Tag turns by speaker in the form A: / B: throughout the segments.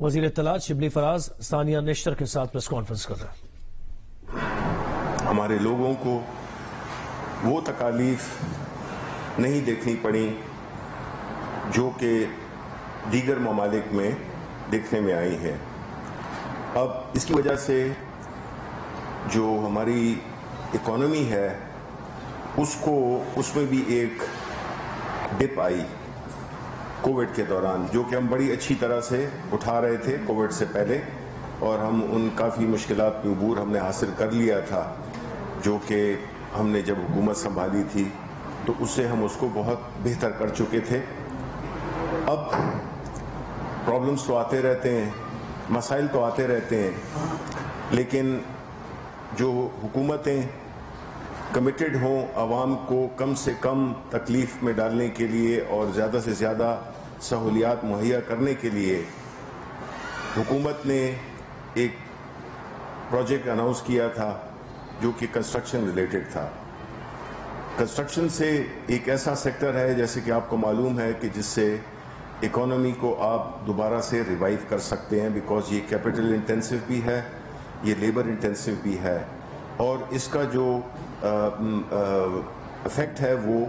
A: وزیر اطلاعات شبلی فراز ثانیہ نشتر کے ساتھ پریس کانفرنس کر رہے ہیں۔
B: ہمارے لوگوں کو وہ تکالیف نہیں دیکھنی پڑی جو کہ دیگر ممالک میں دیکھنے میں آئی ہے۔ اب اس کی وجہ سے جو ہماری اکانومی ہے اس میں بھی ایک ڈپ آئی کووڈ کے دوران، جو کہ ہم بڑی اچھی طرح سے اٹھا رہے تھے کووڈ سے پہلے، اور ہم ان کافی مشکلات پہ عبور ہم نے حاصل کر لیا تھا، جو کہ ہم نے جب حکومت سنبھالی تھی تو اس سے ہم اس کو بہت بہتر کر چکے تھے۔ اب پرابلمز تو آتے رہتے ہیں، مسائل تو آتے رہتے ہیں، لیکن جو حکومتیں کمیٹڈ ہوں عوام کو کم سے کم تکلیف میں ڈالنے کے لیے اور زیادہ سے زیادہ سہولیات مہیا کرنے کے لیے، حکومت نے ایک پروجیکٹ اناؤنس کیا تھا جو کہ کنسٹرکشن ریلیٹڈ تھا۔ کنسٹرکشن سے ایک ایسا سیکٹر ہے جیسے کہ آپ کو معلوم ہے کہ جس سے اکانومی کو آپ دوبارہ سے ریوائیو کر سکتے ہیں، بیکاز یہ کیپٹل انٹینسو بھی ہے، یہ لیبر انٹینسو بھی ہے، اور اس کا جو افیکٹ ہے وہ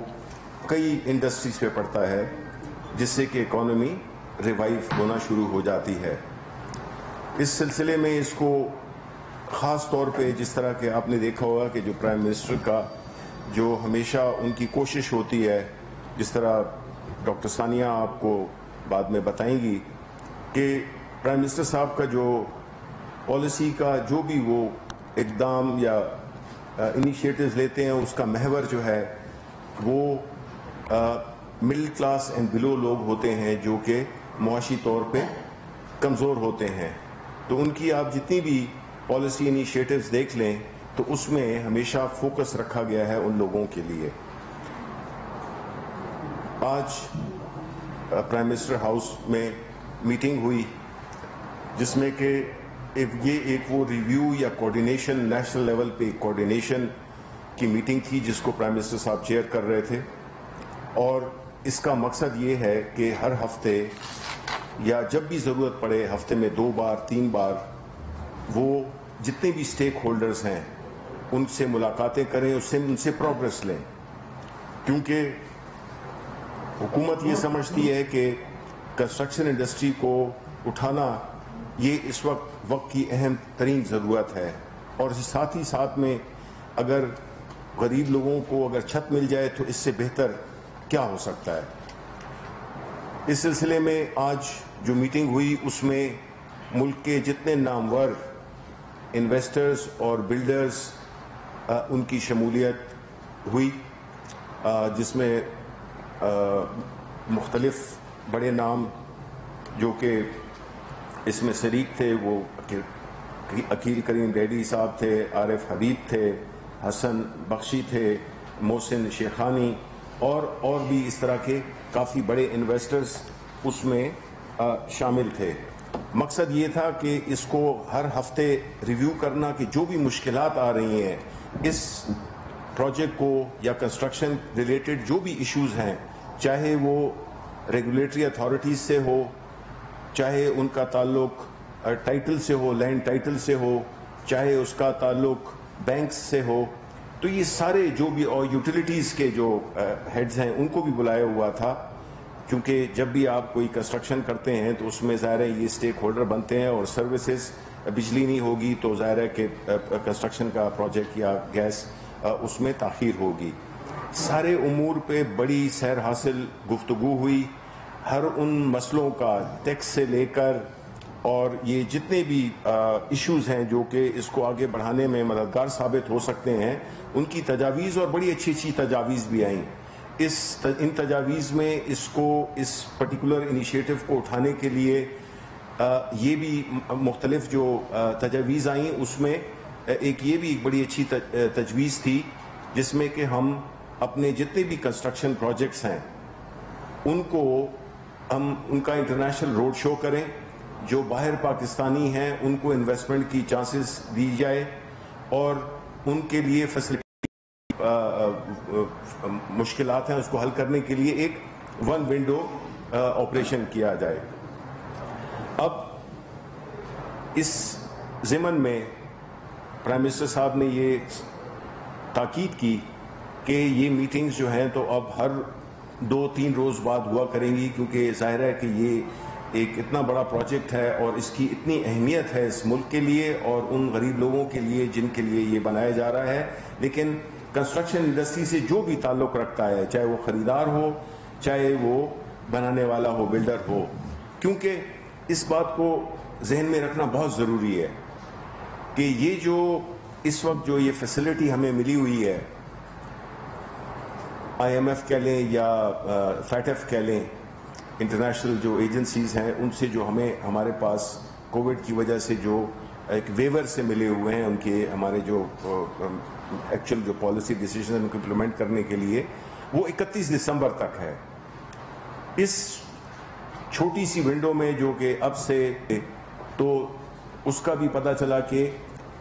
B: کئی انڈسٹریز پہ پڑتا ہے، جس سے کہ اکانومی ریوائیو ہونا شروع ہو جاتی ہے۔ اس سلسلے میں اس کو خاص طور پہ جس طرح کہ آپ نے دیکھا ہوگا کہ جو پرائم منسٹر کا جو ہمیشہ ان کی کوشش ہوتی ہے، جس طرح ڈاکٹر ثانیہ آپ کو بعد میں بتائیں گی کہ پرائم منسٹر صاحب کا جو پالیسی کا جو بھی وہ اقدام یا انیشیٹوز لیتے ہیں، اس کا محور جو ہے وہ مڈل کلاس اینڈ بلو لوگ ہوتے ہیں جو کہ معاشی طور پہ کمزور ہوتے ہیں۔ تو ان کی آپ جتنی بھی پالیسی انیشیٹوز دیکھ لیں تو اس میں ہمیشہ فوکس رکھا گیا ہے ان لوگوں کے لیے۔ آج پرائم منسٹر ہاؤس میں میٹنگ ہوئی جس میں کہ یہ ایک وہ ریویو یا کوارڈینیشن نیشنل لیول پہ کوارڈینیشن کی میٹنگ تھی جس کو پرائم منسٹر صاحب چیئر کر رہے تھے، اور اس کا مقصد یہ ہے کہ ہر ہفتے یا جب بھی ضرورت پڑے ہفتے میں 2 بار 3 بار وہ جتنے بھی سٹیک ہولڈرز ہیں ان سے ملاقاتیں کریں، ان سے پروگرس لیں، کیونکہ حکومت یہ سمجھتی ہے کہ کنسٹرکشن انڈسٹری کو اٹھانا یہ اس وقت کی اہم ترین ضرورت ہے، اور ساتھ ہی ساتھ میں اگر غریب لوگوں کو اگر چھت مل جائے تو اس سے بہتر کیا ہو سکتا ہے۔ اس سلسلے میں آج جو میٹنگ ہوئی اس میں ملک کے جتنے نامور انویسٹرز اور بلڈرز ان کی شمولیت ہوئی، جس میں مختلف بڑے نام جو کہ اس میں شریک تھے، وہ عقیل کریم ریڈی صاحب تھے، عارف حبیب تھے، حسن بخشی تھے، محسن شیخانی اور بھی اس طرح کے کافی بڑے انویسٹرز اس میں شامل تھے۔ مقصد یہ تھا کہ اس کو ہر ہفتے ریویو کرنا کہ جو بھی مشکلات آ رہی ہیں اس پروجیکٹ کو یا کنسٹرکشن ریلیٹڈ جو بھی ایشوز ہیں، چاہے وہ ریگولیٹری اتھارٹیز سے ہو، چاہے ان کا تعلق ٹائٹل سے ہو، لینڈ ٹائٹل سے ہو، چاہے اس کا تعلق بینکس سے ہو، تو یہ سارے جو بھی اور یوٹیلیٹیز کے جو ہیڈز ہیں ان کو بھی بلایا ہوا تھا، کیونکہ جب بھی آپ کوئی کنسٹرکشن کرتے ہیں تو اس میں ظاہر ہے یہ سٹیک ہولڈر بنتے ہیں، اور سروسز بجلی نہیں ہوگی تو ظاہر ہے کہ کنسٹرکشن کا پروجیکٹ یا گیس اس میں تاخیر ہوگی۔ سارے امور پہ بڑی سیر حاصل گفتگو ہوئی، ہر ان مسئلوں کا ٹیکس سے لے کر اور یہ جتنے بھی ایشوز ہیں جو کہ اس کو آگے بڑھانے میں مددگار ثابت ہو سکتے ہیں، ان کی تجاویز اور بڑی اچھی اچھی تجاویز بھی آئیں۔ ان تجاویز میں اس پرٹیکولر انیشیٹو کو اٹھانے کے لیے یہ بھی مختلف جو تجاویز آئیں، اس میں ایک یہ بھی ایک بڑی اچھی تجویز تھی جس میں کہ ہم اپنے جتنے بھی کنسٹرکشن پروجیکٹس ہیں ان کا انٹرنیشنل روڈ شو کریں، جو باہر پاکستانی ہیں ان کو انویسٹمنٹ کی چانسز دی جائے، اور ان کے لیے مشکلات ہیں اس کو حل کرنے کے لیے ایک ون ونڈو آپریشن کیا جائے۔ اب اس ضمن میں پرائم منسٹر صاحب نے یہ تاکید کی کہ یہ میٹنگز جو ہیں تو اب ہر 2-3 روز بعد ہوا کریں گی، کیونکہ ظاہر ہے کہ یہ ایک اتنا بڑا پروجیکٹ ہے اور اس کی اتنی اہمیت ہے اس ملک کے لیے اور ان غریب لوگوں کے لیے جن کے لیے یہ بنایا جا رہا ہے. لیکن کنسٹرکشن انڈسٹری سے جو بھی تعلق رکھتا ہے، چاہے وہ خریدار ہو چاہے وہ بنانے والا ہو، بلڈر ہو، کیونکہ اس بات کو ذہن میں رکھنا بہت ضروری ہے کہ یہ جو اس وقت جو یہ فیسلٹی ہمیں ملی ہوئی ہے، IMF کہہ لیں یا FATF کہہ لیں، انٹرنیشنل جو ایجنسیز ہیں، ان سے جو ہمارے پاس کووڈ کی وجہ سے جو ایک ویور سے ملے ہوئے ہیں، ان کے ہمارے جو ایکچوئل جو پالیسی ڈیسیژن ان کو امپلیمنٹ کرنے کے لیے، وہ 31 دسمبر تک ہے. اس چھوٹی سی ونڈو میں جو کہ اب سے، تو اس کا بھی پتہ چلا کہ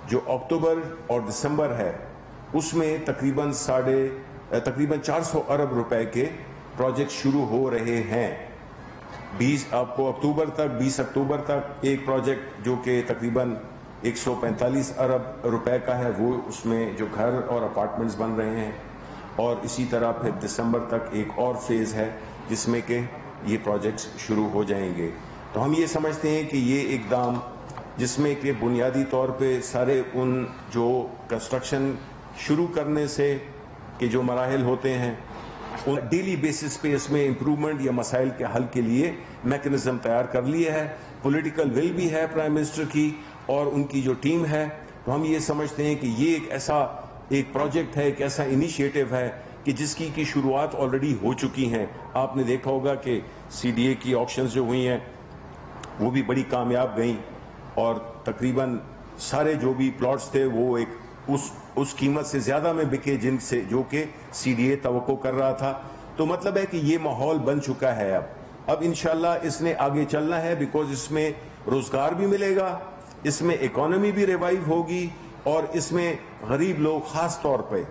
B: جو اکتوبر اور دسمبر ہے اس میں تقریباً 400 ارب روپے کے پروجیکٹ شروع ہو رہے ہیں. 20 اکتوبر تک ایک پروجیکٹ جو کہ تقریباً 145 ارب روپے کا ہے، وہ اس میں جو گھر اور اپارٹمنٹس بن رہے ہیں، اور اسی طرح پھر دسمبر تک ایک اور فیز ہے جس میں کہ یہ پروجیکٹس شروع ہو جائیں گے. تو ہم یہ سمجھتے ہیں کہ یہ اقدام جس میں کہ بنیادی طور پہ سارے ان جو کنسٹرکشن شروع کرنے سے کہ جو مراحل ہوتے ہیں، ان ڈیلی بیسس پہ اس میں امپرومنٹ یا مسائل کے حل کے لیے میکنزم تیار کر لیے ہے. پولیٹیکل ول بھی ہے پرائم منسٹر کی اور ان کی جو ٹیم ہے. تو ہم یہ سمجھتے ہیں کہ یہ ایک پروجیکٹ ہے، ایک ایسا انیشیٹو ہے کہ جس کی شروعات آلریڈی ہو چکی ہیں. آپ نے دیکھا ہوگا کہ CDA کی آکشنز جو ہوئی ہیں وہ بھی بڑی کامیاب گئیں، اور تقریباً سارے جو بھی پلاٹس تھے وہ ایک اس قیمت سے زیادہ میں بکے جو کہ CDA توقع کر رہا تھا. تو مطلب ہے کہ یہ ماحول بن چکا ہے. اب انشاءاللہ اس نے آگے چلنا ہے، بیکاز اس میں روزگار بھی ملے گا، اس میں اکانومی بھی ریوائیو ہوگی، اور اس میں غریب لوگ خاص طور پہ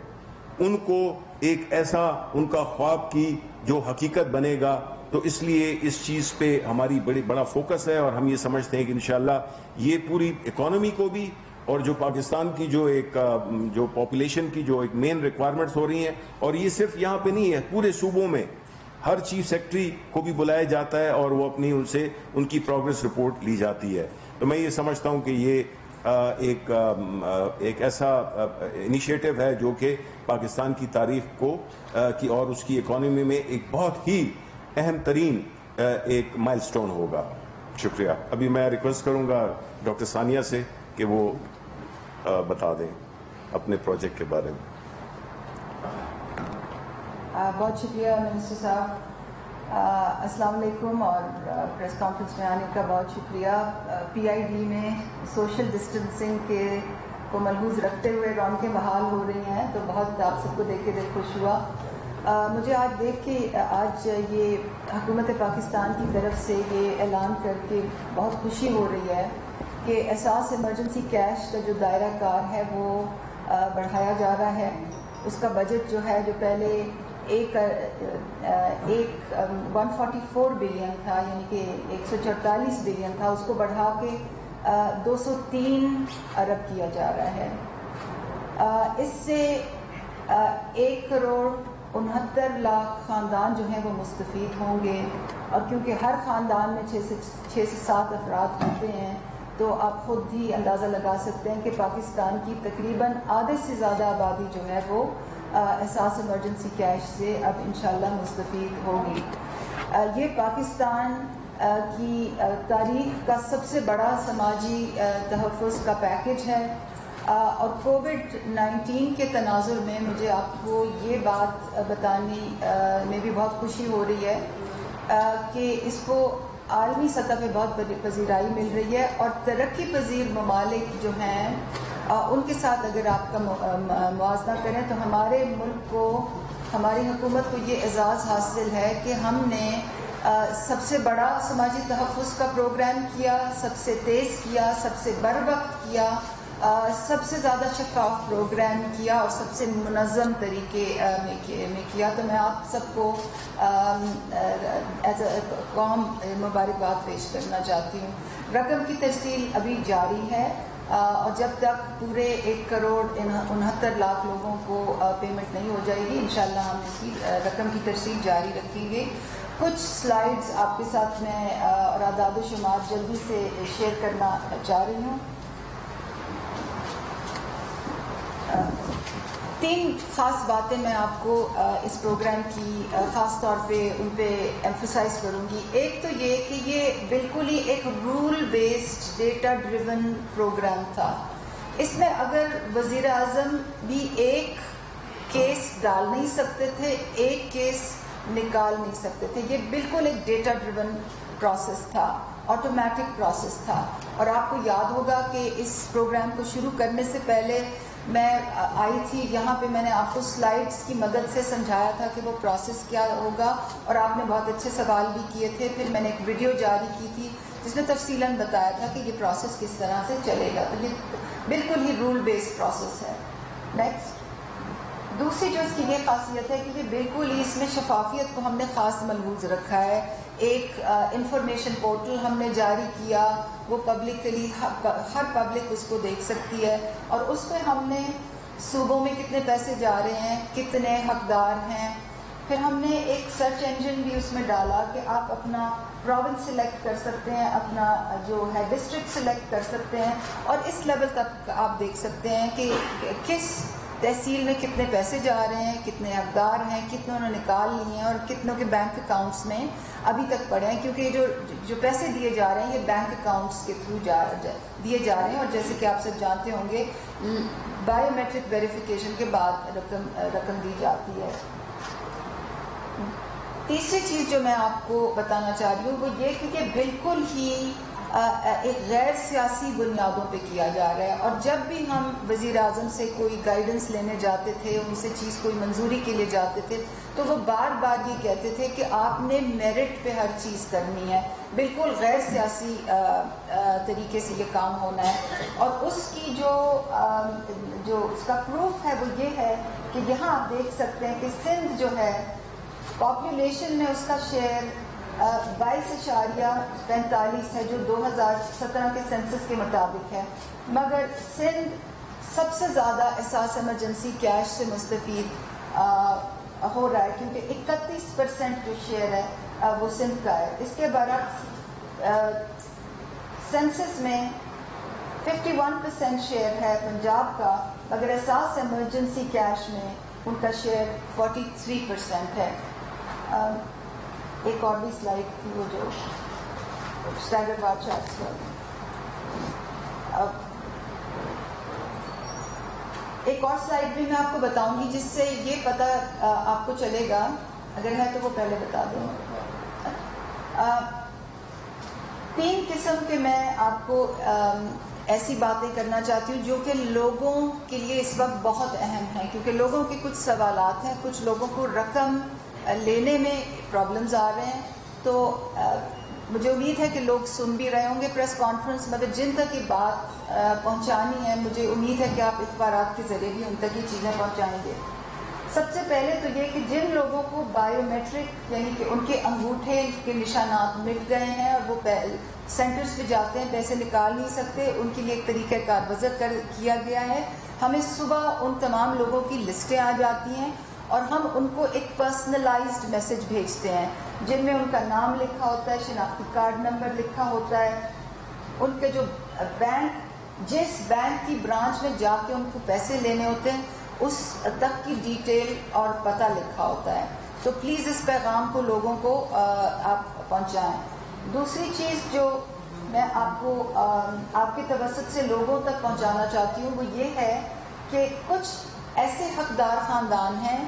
B: ان کو ایک ایسا ان کا خواب کی جو حقیقت بنے گا. تو اس لیے اس چیز پہ ہماری بڑا فوکس ہے، اور ہم یہ سمجھتے ہیں کہ انشاءاللہ یہ پوری اکانومی کو بھی، اور جو پاکستان کی جو پاپولیشن کی جو ایک مین ریکوائرمنٹس ہو رہی ہیں، اور یہ صرف یہاں پہ نہیں ہے، پورے صوبوں میں ہر چیف سیکرٹری کو بھی بلایا جاتا ہے اور وہ اپنی ان کی پروگریس رپورٹ لی جاتی ہے. تو میں یہ سمجھتا ہوں کہ یہ ایک ایسا انیشیٹو ہے جو کہ پاکستان کی تاریخ کو اور اس کی اکانومی میں ایک بہت ہی اہم ترین ایک مائل سٹون ہوگا. شکریہ. ابھی میں ریکویسٹ کروں گا ڈاکٹر ثانیہ سے کہ وہ بتا دیں اپنے پروجیکٹ کے بارے میں.
C: بہت شکریہ منسٹر صاحب. السلام علیکم، اور پریس کانفرنس میں آنے کا بہت شکریہ. PID میں سوشل ڈسٹنسنگ کو ملحوظ رکھتے ہوئے رونقیں بحال ہو رہی ہیں، تو بہت آپ سب کو دیکھ کے خوش ہوا. مجھے آج دیکھ کے آج یہ حکومت پاکستان کی طرف سے یہ اعلان کر کے بہت خوشی ہو رہی ہے کہ احساس ایمرجنسی کیش کا جو دائرہ کار ہے وہ بڑھایا جا رہا ہے. اس کا بجٹ جو ہے، جو پہلے ایک 144 بلین تھا، یعنی کہ 144 بلین تھا، اس کو بڑھا کے 203 ارب کیا جا رہا ہے. اس سے 1 کروڑ 69 لاکھ خاندان جو ہیں وہ مستفید ہوں گے، اور کیونکہ ہر خاندان میں 6 سے 7 افراد ہوتے ہیں، تو آپ خود ہی اندازہ لگا سکتے ہیں کہ پاکستان کی تقریباً آدھے سے زیادہ آبادی جو ہے وہ احساس ایمرجنسی کیش سے اب انشاءاللہ مستفید ہوگی. یہ پاکستان کی تاریخ کا سب سے بڑا سماجی تحفظ کا پیکج ہے، اور کووڈ-19 کے تناظر میں مجھے آپ کو یہ بات بتانے میں بھی بہت خوشی ہو رہی ہے کہ اس کو عالمی سطح پہ بہت بڑی پذیرائی مل رہی ہے، اور ترقی پذیر ممالک جو ہیں ان کے ساتھ اگر آپ کا موازنہ کریں تو ہمارے ملک کو، ہماری حکومت کو یہ اعزاز حاصل ہے کہ ہم نے سب سے بڑا سماجی تحفظ کا پروگرام کیا، سب سے تیز کیا، سب سے بروقت کیا، سب سے زیادہ شفاف پروگرام کیا، اور سب سے منظم طریقے میں کیا. تو میں آپ سب کو ایز اے قوم مبارکباد پیش کرنا چاہتی ہوں. رقم کی ترسیل ابھی جاری ہے اور جب تک پورے 1,69,00,000 لوگوں کو پیمنٹ نہیں ہو جائے گی انشاءاللہ ہم اس کی رقم کی ترسیل جاری رکھیں گے. کچھ سلائیڈز آپ کے ساتھ میں اور اعداد و شمار جلدی سے شیئر کرنا چاہ رہی ہوں. 3 خاص باتیں میں آپ کو اس پروگرام کی خاص طور پہ ان پہ ایمفسائز کروں گی. ایک تو یہ کہ یہ بالکل ہی ایک rule based data driven program تھا. اس میں اگر وزیر اعظم بھی ایک کیس ڈال نہیں سکتے تھے, ایک کیس نکال نہیں سکتے تھے. یہ بالکل ایک ڈیٹا ڈریون پروسیس تھا, آٹومیٹک پروسیس تھا. اور آپ کو یاد ہوگا کہ اس پروگرام کو شروع کرنے سے پہلے میں آئی تھی یہاں پہ, میں نے آپ کو سلائیڈز کی مدد سے سمجھایا تھا کہ وہ پروسیس کیا ہوگا اور آپ نے بہت اچھے سوال بھی کیے تھے. پھر میں نے ایک ویڈیو جاری کی تھی جس میں تفصیلاً بتایا تھا کہ یہ پروسیس کس طرح سے چلے گا. تو یہ بالکل ہی رول بیسڈ پروسیس ہے. نیکسٹ, دوسری جو اس کی یہ خاصیت ہے کہ یہ بالکل ہی اس میں شفافیت کو ہم نے خاص ملحوظ رکھا ہے. ایک انفارمیشن پورٹل ہم نے جاری کیا, وہ پبلکلی ہر پبلک اس کو دیکھ سکتی ہے, اور اس پہ ہم نے صوبوں میں کتنے پیسے جا رہے ہیں, کتنے حقدار ہیں. پھر ہم نے ایک سرچ انجن بھی اس میں ڈالا کہ آپ اپنا پروونس سلیکٹ کر سکتے ہیں, اپنا جو ہے ڈسٹرکٹ سلیکٹ کر سکتے ہیں, اور اس لیول تک آپ دیکھ سکتے ہیں کہ کس تحصیل میں کتنے پیسے جا رہے ہیں, کتنے حقدار ہیں, کتنے انہوں نے نکال لیے ہیں اور کتنوں کے بینک اکاؤنٹس میں ابھی تک پڑے ہیں. کیونکہ جو پیسے دیے جا رہے ہیں یہ بینک اکاؤنٹس کے تھرو دیے جا رہے ہیں, اور جیسے کہ آپ سب جانتے ہوں گے بایو میٹرک ویریفیکیشن کے بعد رقم دی جاتی ہے. تیسری چیز جو میں آپ کو بتانا چاہ رہی ہوں وہ یہ کہ یہ بالکل ہی ایک غیر سیاسی بنیادوں پہ کیا جا رہا ہے. اور جب بھی ہم وزیر اعظم سے کوئی گائیڈنس لینے جاتے تھے, ان سے چیز کوئی منظوری کے لیے جاتے تھے, تو وہ بار بار یہ کہتے تھے کہ آپ نے میرٹ پہ ہر چیز کرنی ہے, بالکل غیر سیاسی طریقے سے یہ کام ہونا ہے. اور اس کی جو اس کا پروف ہے وہ یہ ہے کہ یہاں آپ دیکھ سکتے ہیں کہ سندھ جو ہے پاپولیشن میں اس کا شیئر 22.45 ہے, جو 2017 کے سینسس کے مطابق ہے. مگر سندھ سب سے زیادہ احساس ایمرجنسی کیش سے مستفید ہو رہا ہے, کیونکہ 31% جو شیئر ہے وہ سندھ کا ہے. اس کے برعکس سینسس میں 51% شیئر ہے پنجاب کا, مگر احساس ایمرجنسی کیش میں ان کا شیئر 43% ہے. ایک اور بھی سلائڈ تھی وہ جو اسٹینڈرڈ وار چارٹس پر. ایک اور سلائڈ بھی میں آپ کو بتاؤں گی جس سے یہ پتہ آپ کو چلے گا, اگر ہے تو وہ پہلے بتا دوں. 3 قسم کے میں آپ کو ایسی باتیں کرنا چاہتی ہوں جو کہ لوگوں کے لیے اس وقت بہت اہم ہیں, کیونکہ لوگوں کے کچھ سوالات ہیں. کچھ لوگوں کو رقم لینے میں پرابلمز آ رہے ہیں, تو مجھے امید ہے کہ لوگ سن بھی رہے ہوں گے پریس کانفرنس, مگر جن تک یہ بات پہنچانی ہے مجھے امید ہے کہ آپ اخبارات کے ذریعے بھی ان تک یہ چیزیں پہنچائیں گے. سب سے پہلے تو یہ کہ جن لوگوں کو بایو میٹرک یعنی کہ ان کے انگوٹھے کے نشانات مٹ گئے ہیں اور وہ سینٹرز پہ جاتے ہیں, پیسے نکال نہیں سکتے, ان کے لیے ایک طریقہ کار وضع کیا گیا ہے. ہمیں صبح ان تمام لوگوں کی لسٹیں آ جاتی ہیں اور ہم ان کو ایک پرسنلائزڈ میسج بھیجتے ہیں جن میں ان کا نام لکھا ہوتا ہے, شناختی کارڈ نمبر لکھا ہوتا ہے, ان کے جو بینک جس بینک کی برانچ میں جا کے ان کو پیسے لینے ہوتے ہیں اس تک کی ڈیٹیل اور پتہ لکھا ہوتا ہے. تو پلیز اس پیغام کو لوگوں کو آپ پہنچائیں. دوسری چیز جو میں آپ کو آپ کے توسط سے لوگوں تک پہنچانا چاہتی ہوں وہ یہ ہے کہ کچھ ایسے حقدار خاندان ہیں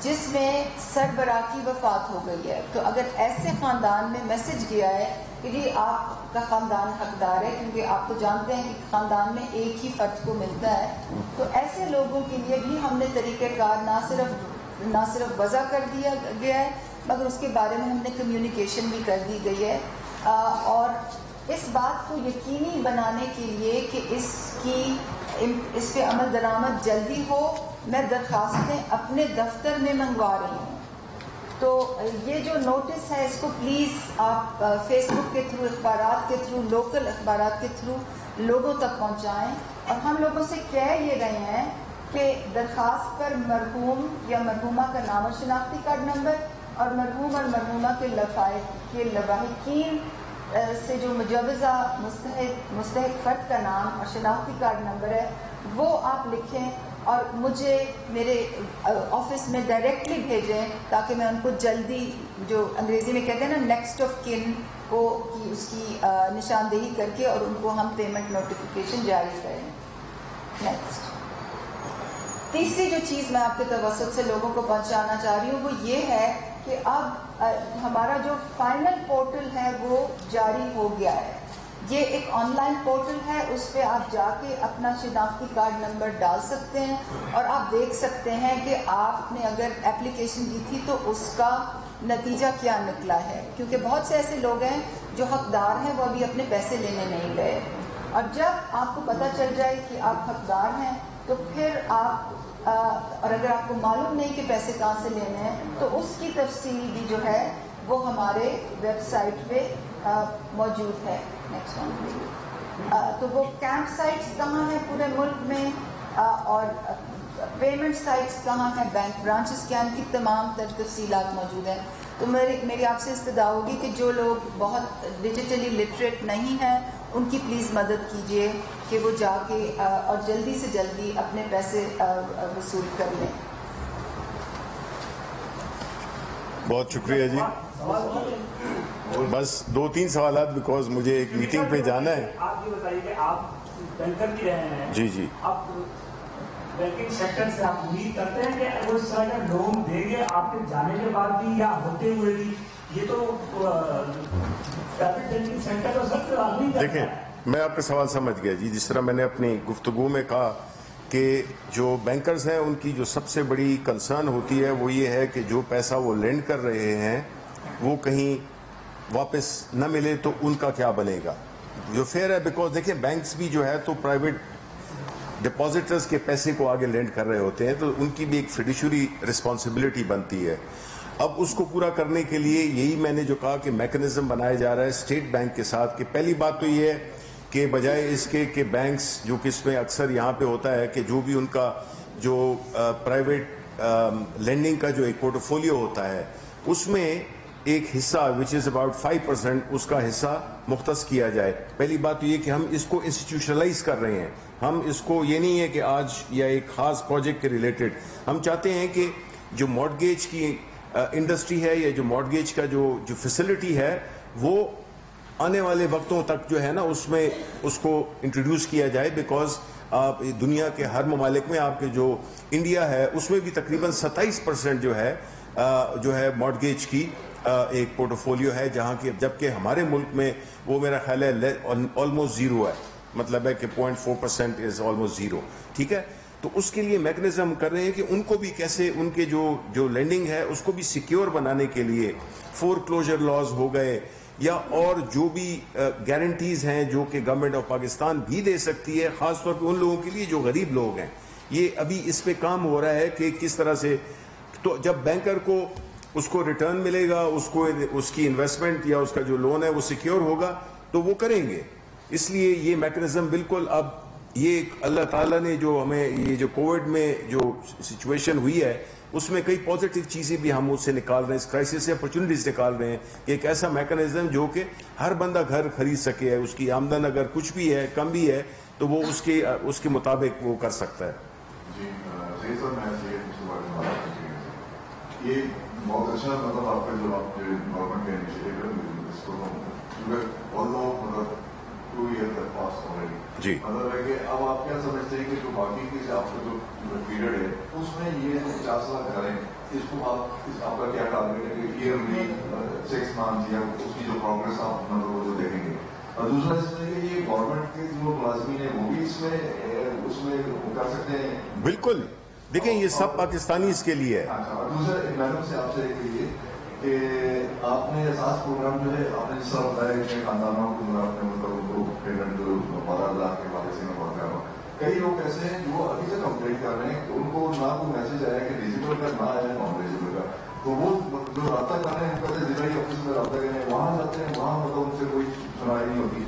C: جس میں سربراہ کی وفات ہو گئی ہے. تو اگر ایسے خاندان میں میسج گیا ہے کہ جی آپ کا خاندان حقدار ہے, کیونکہ آپ تو جانتے ہیں کہ خاندان میں ایک ہی فرد کو ملتا ہے, تو ایسے لوگوں کے لیے بھی ہم نے طریقہ کار نہ صرف وضع کر دیا گیا ہے مگر اس کے بارے میں ہم نے کمیونیکیشن بھی کر دی گئی ہے. اور اس بات کو یقینی بنانے کے لیے کہ اس پہ عمل درآمد جلدی ہو, میں درخواستیں اپنے دفتر میں منگوا رہی ہوں. تو یہ جو نوٹس ہے اس کو پلیز آپ فیس بک کے تھرو، اخبارات کے تھرو، لوکل اخبارات کے تھرو لوگوں تک پہنچائیں. اور ہم لوگوں سے کہہ یہ رہے ہیں کہ درخواست پر مرحوم یا مرحومہ کا نام اور شناختی کارڈ نمبر اور مرحوم اور مرحومہ کے لواحقین سے جو مجوزہ مستحق فرد کا نام اور شناختی کارڈ نمبر ہے وہ آپ لکھیں اور مجھے میرے آفس میں ڈائریکٹلی بھیجیں تاکہ میں ان کو جلدی، جو انگریزی میں کہتے ہیں نا نیکسٹ آف کن کو، اس کی نشاندہی کر کے اور ان کو ہم پیمنٹ نوٹیفیکیشن جاری کریں. نیکسٹ، تیسری جو چیز میں آپ کے توسط سے لوگوں کو پہنچانا چاہ رہی ہوں وہ یہ ہے کہ اب ہمارا جو فائنل پورٹل ہے وہ جاری ہو گیا ہے. یہ ایک آن لائن پورٹل ہے، اس پہ آپ جا کے اپنا شناختی کارڈ نمبر ڈال سکتے ہیں اور آپ دیکھ سکتے ہیں کہ آپ نے اگر اپلیکیشن کی تھی تو اس کا نتیجہ کیا نکلا ہے، کیونکہ بہت سے ایسے لوگ ہیں جو حقدار ہیں وہ ابھی اپنے پیسے لینے نہیں گئے. اور جب آپ کو پتہ چل جائے کہ آپ حقدار ہیں تو پھر آپ اور اگر آپ کو معلوم نہیں کہ پیسے کہاں سے لینے ہیں تو اس کی تفصیل بھی جو ہے وہ ہمارے ویب سائٹ پہ موجود ہے. Next one. تو وہ کیمپ سائٹس کہاں ہیں پورے ملک میں اور پیمنٹ سائٹس کہاں ہیں، بینک برانچز کیا ہیں، ان کی تمام تفصیلات موجود ہیں. تو میری آپ سے استدعا ہوگی کہ جو لوگ بہت ڈیجیٹلی لٹریٹ نہیں ہیں ان کی پلیز مدد کیجیے کہ وہ جا کے اور جلدی سے جلدی اپنے پیسے وصول کر لیں.
B: بہت شکریہ جی. بس 2-3 سوالات بیکاز مجھے ایک میٹنگ پہ جانا ہے.
D: آپ یہ بتائیے کہ آپ بینکر بھی رہے ہیں.
B: جی جی. آپ
D: بینکنگ سیکٹر سے آپ امید کرتے ہیں کہ وہ اس طرح کا لون دیں گے آپ کے جانے کے بعد بھی یا ہوتے ہوئے بھی؟ یہ تو پرائیویٹ بینکنگ سیکٹر تو سب سے آدمی.
B: دیکھیں میں آپ کا سوال سمجھ گیا جی. جس طرح میں نے اپنی گفتگو میں کہا کہ جو بینکرز ہیں ان کی جو سب سے بڑی کنسرن ہوتی ہے وہ یہ ہے کہ جو پیسہ وہ لینڈ کر رہے ہیں وہ کہیں واپس نہ ملے تو ان کا کیا بنے گا. جو فیئر ہے بیکاز دیکھیں بینکس بھی جو ہے تو پرائیویٹ ڈپازیٹرز کے پیسے کو آگے لینڈ کر رہے ہوتے ہیں تو ان کی بھی ایک فیڈیشری رسپانسبلٹی بنتی ہے. اب اس کو پورا کرنے کے لیے یہی میں نے جو کہا کہ میکنزم بنایا جا رہا ہے اسٹیٹ بینک کے ساتھ کہ پہلی بات تو یہ ہے کہ بجائے اس کے کہ بینکس جو کہ اس میں اکثر یہاں پہ ہوتا ہے کہ جو بھی ان کا جو پرائیویٹ لینڈنگ کا جو ایک پورٹ فولیو ہوتا ہے اس میں ایک حصہ وچ از اباؤٹ 5% اس کا حصہ مختص کیا جائے. پہلی بات تو یہ کہ ہم اس کو انسٹیٹیوشنلائز کر رہے ہیں. ہم اس کو یہ نہیں ہے کہ آج یا ایک خاص پروجیکٹ کے ریلیٹڈ ہم چاہتے ہیں کہ جو مارٹگیج کی انڈسٹری ہے یا جو مارٹگیج کا جو فیسلٹی ہے وہ آنے والے وقتوں تک جو ہے نا اس میں اس کو انٹروڈیوس کیا جائے. بیکاز آپ دنیا کے ہر ممالک میں آپ کے جو انڈیا ہے اس میں بھی تقریباً 27% جو ہے مارٹگیج کی ایک پورٹ فولیو ہے جہاں کی جبکہ ہمارے ملک میں وہ میرا خیال ہے آلموسٹ زیرو ہے. مطلب ہے کہ 0.4% از آلموسٹ زیرو. ٹھیک ہے. تو اس کے لیے میکنزم کر رہے ہیں کہ ان کو بھی کیسے ان کے جو لینڈنگ ہے اس کو بھی سیکیور بنانے کے لیے فور کلوجر لاز ہو گئے یا اور جو بھی گارنٹیز ہیں جو کہ گورنمنٹ آف پاکستان بھی دے سکتی ہے خاص طور پہ ان لوگوں کے لیے جو غریب لوگ ہیں. یہ ابھی اس پہ کام ہو رہا ہے کہ کس طرح سے تو جب بینکر کو اس کو ریٹرن ملے گا اس کی انویسٹمنٹ یا اس کا جو لون ہے وہ سیکیور ہوگا تو وہ کریں گے. اس لیے یہ میکنزم بالکل اب یہ اللہ تعالیٰ نے جو ہمیں یہ جو کووڈ میں جو سچویشن ہوئی ہے اس میں کئی پازیٹیو چیزیں بھی ہم اس سے نکال رہے ہیں. اس کرائسس سے اپرچونٹیز نکال رہے ہیں کہ ایک ایسا میکنزم جو کہ ہر بندہ گھر خرید سکے. اس کی آمدن اگر کچھ بھی ہے کم بھی ہے تو وہ اس کے مطابق وہ کر سکتا ہے.
E: جی سر میں یہ بہت اچھا مطلب آپ کا جو آپ کے گورنمنٹ کا انیشیٹو ہے اس کو مطلب 2 years تک پاس ہو رہی
B: جی
E: مطلب ہے کہ اب آپ کیا سمجھتے ہیں کہ جو باقی کی آپ کا جو پیریڈ ہے اس میں یہ 50 سال کریں اس کو آپ کا کیا ٹارگیٹ ہے کہ ایئرلی 6 months یا اس کی جو پروگرس آپ مطلب وہ جو دیکھیں گے. اور دوسرا اس میں کہ یہ گورنمنٹ کے جو ملازمین ہیں وہ بھی اس میں کر سکتے ہیں.
B: بالکل. دیکھیں یہ سب پاکستانی اس کے لیے ہے.
E: اور دوسرا میڈم سے آپ سے ایک لیے کہ آپ نے احساس پروگرام جو ہے آپ نے جس طرح بتایا کہ خاندانوں کو آپ نے مطلب ان کو پیمنٹ جو 12,000 کے پالیسی میں بہت کر رہا ہوں. کئی لوگ ایسے ہیں جو ابھی سے کمپلین کر رہے ہیں کہ ان کو نہ کوئی میسج آیا کہ ڈیجیٹل کا نہ آیا نان ڈیجیٹل کا. تو وہ جو رابطہ کر رہے ہیں پہلے ضلعی آفس میں رابطہ کریں وہاں جاتے ہیں وہاں مطلب ان سے کوئی سنائی نہیں ہوتی.